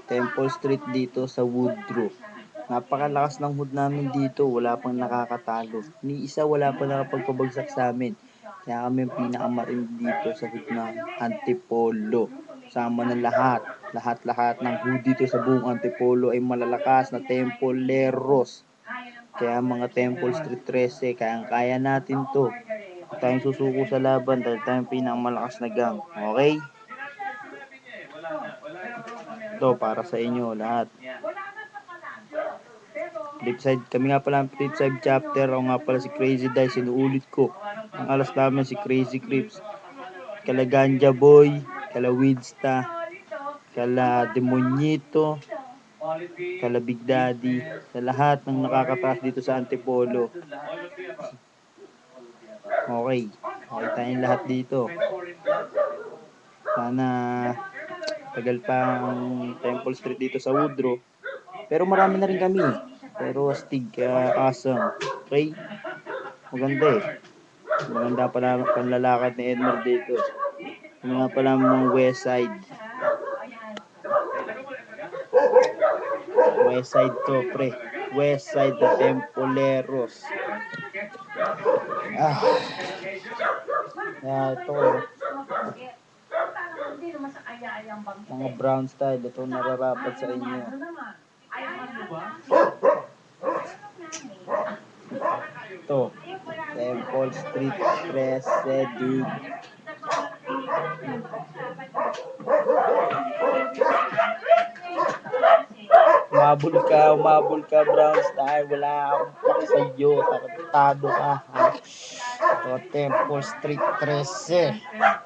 Temple Street dito sa Woodrow. Napakalakas ng hood namin dito, wala pang nakakatalo. Ni isa wala pa nakapagpabagsak sa amin. Kaya kami ang pinakamatindi dito sa hood ng Antipolo. Sama ng lahat. Lahat-lahat ng hood dito sa buong Antipolo ay malalakas na tempoleros. Kaya mga Temple Street 13, kayang-kaya natin to. Huwag tayong susuko sa laban dahil tayong pinakamalakas na gang. Okay? Ito para sa inyo lahat. Flipside, kami nga pala ang Flipside chapter. Ako nga pala si Crazy Dice, sinuulit ko. Ang alas namin si Crazy Crips. Kala Ganja Boy, kala Widsta, kala Demonyito, kala Big Daddy, sa lahat ng nakakataas dito sa Antipolo. Okay tayong lahat dito. Sana tagal pa ang Temple Street dito sa Woodrow. Pero marami na rin kami. Pero astig, kaya awesome. Okay? Maganda eh. Maganda pala ang panlalakad ni Edmar dito. Yung nga pala mga West Side. West Side to, pre. West Side na Tempoleros. Ito. Mga brown style. Ito nararapat sa inyo. Ito. Temple Street President. Umabol ka brown style. Wala akong pak sa'yo. Takotado ka, ha? Ito, Temple Street 13.